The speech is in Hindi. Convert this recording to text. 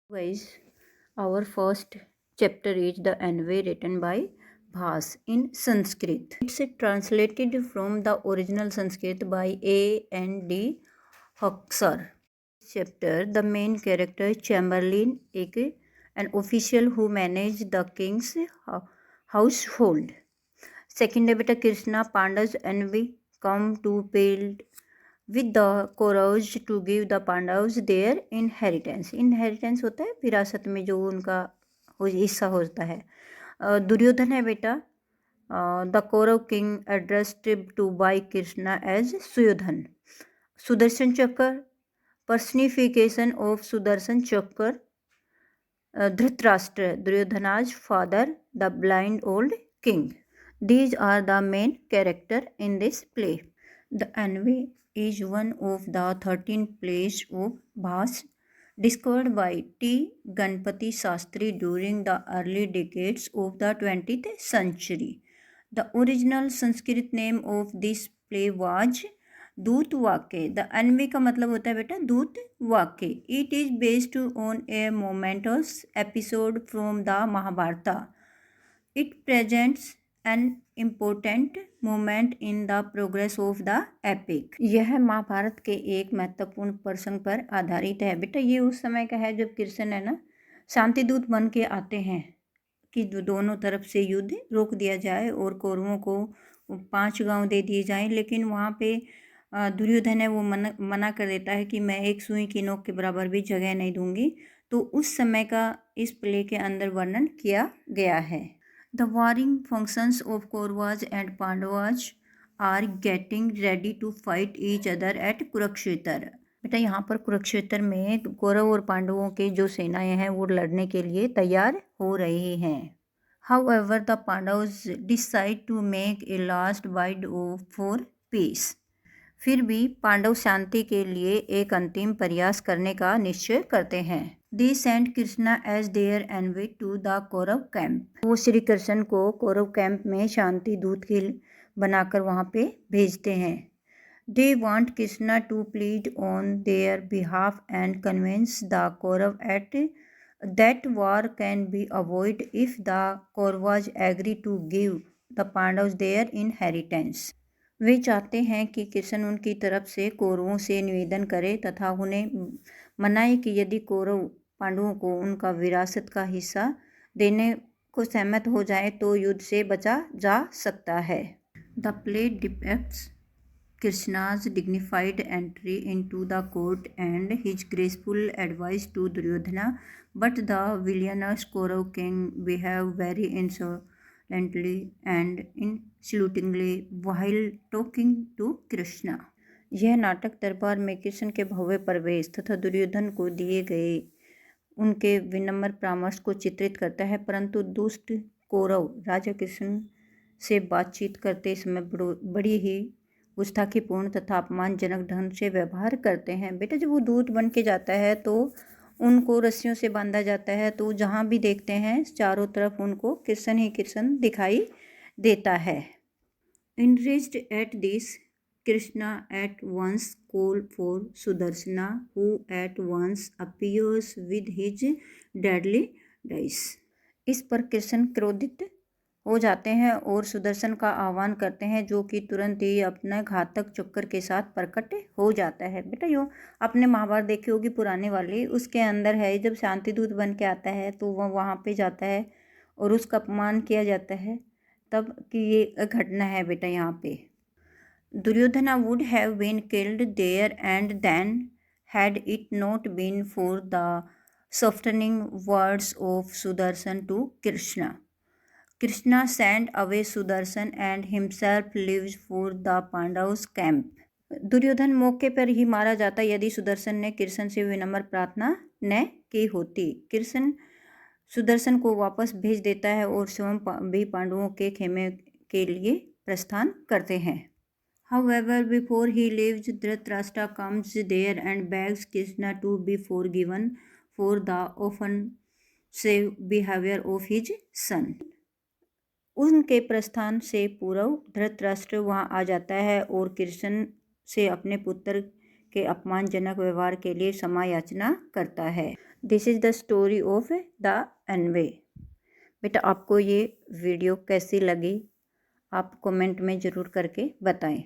Guys, our first chapter is the Envy written by Bhas in Sanskrit. It's translated from the original Sanskrit by A.N.D. Huxer. Chapter, the main character Chamberlain, an official who managed the king's household. Second है बेटा Krishna Pandav envy come to build with the courage to give the Pandavas their inheritance. Inheritance होता है विरासत में जो उनका हिस्सा होता है। दुर्योधन है बेटा the Kaurava king addressed to by Krishna as Suyodhana. Sudarshan chakra personification of Sudarshan chakra Dhritarashtra Duryodhana's father the blind old king. These are the main character in this play. The Envy is one of the 13 plays of Bhas discovered by T. Ganpati Shastri during the early decades of the 20th century. The original Sanskrit name of this play was दूत वाक्य। द एनवी का मतलब होता है बेटा दूत वाक्य। It is based on a momentous episode from the Mahabharat. It presents an important moment in the progress of the epic. यह महाभारत के एक महत्वपूर्ण प्रसंग पर आधारित है। बेटा ये उस समय का है जब कृष्ण है ना शांति दूत बन के आते हैं कि दोनों तरफ से युद्ध रोक दिया जाए और कौरवों को 5 गांव दे दिए जाएं। लेकिन वहाँ पे दुर्योधन है वो मना कर देता है कि मैं एक सुई की नोक के बराबर भी जगह नहीं दूंगी। तो उस समय का इस प्ले के अंदर वर्णन किया गया है। The warring functions of Kauravas and Pandavas are getting ready to fight each other at Kurukshetra. बेटा यहाँ पर कुरुक्षेत्र में कौरव और पांडवों के जो सेनाएं हैं वो लड़ने के लिए तैयार हो रही हैं। However, the Pandavas decide to make a last bid for peace। फिर भी पांडव शांति के लिए एक अंतिम प्रयास करने का निश्चय करते हैं। They sent Krishna as their envoy to the Kaurava camp. वो श्री कृष्ण को कौरव कैंप में शांति दूत के बनाकर वहाँ पे भेजते हैं। They want Krishna to plead on their behalf and convince the Kaurav that war can be avoided if the Kauravas agree to give the Pandavas their inheritance। वे चाहते हैं कि कृष्ण उनकी तरफ से कौरवों से निवेदन करे तथा उन्हें मनाए कि यदि कौरव पांडवों को उनका विरासत का हिस्सा देने को सहमत हो जाए तो युद्ध से बचा जा सकता है। The play depicts Krishna's dignified entry into the court and his graceful advice to Duryodhana but the villainous Kaurava king behave very insolently and insultingly while talking to Krishna. यह नाटक दरबार में कृष्ण के भव्य प्रवेश तथा दुर्योधन को दिए गए उनके विनम्र परामर्श को चित्रित करता है, परंतु दुष्ट कौरव राजा कृष्ण से बातचीत करते समय बड़ी ही गुस्ताखीपूर्ण तथा अपमानजनक ढंग से व्यवहार करते हैं। बेटा जब वो दूत बन के जाता है तो उनको रस्सियों से बांधा जाता है, तो जहाँ भी देखते हैं चारों तरफ उनको कृष्ण ही कृष्ण दिखाई देता है। Enraged at this, Krishna at once calls for Sudarshana, who at once appears with his deadly dice। इस पर कृष्ण क्रोधित हो जाते हैं और सुदर्शन का आह्वान करते हैं जो कि तुरंत ही अपने घातक चक्कर के साथ प्रकट हो जाता है। बेटा यो आपने महाभारत देखी होगी पुराने वाली, उसके अंदर है जब शांतिदूत बन के आता है तो वह वहाँ पे जाता है और उसका अपमान किया जाता है, तब की ये घटना है बेटा यहाँ पे। Duryodhana would have been killed there and then had it not been for the softening words of Sudarshan to Krishna. Krishna send away Sudarshan and himself leaves for the Pandavs camp. Duryodhan मौके पर ही मारा जाता यदि सुदर्शन ने कृष्ण से विनम्र प्रार्थना न की होती। कृष्ण सुदर्शन को वापस भेज देता है और स्वयं भी पांडवों के खेमे के लिए प्रस्थान करते हैं। However, before he leaves, Dhritarashtra comes there and begs Krishna to be forgiven for the offensive behavior of his son। उनके प्रस्थान से पूर्व धृतराष्ट्र वहाँ आ जाता है और कृष्ण से अपने पुत्र के अपमानजनक व्यवहार के लिए क्षमा याचना करता है। This is the story of the envy. बेटा आपको ये वीडियो कैसी लगी आप कमेंट में ज़रूर करके बताएं।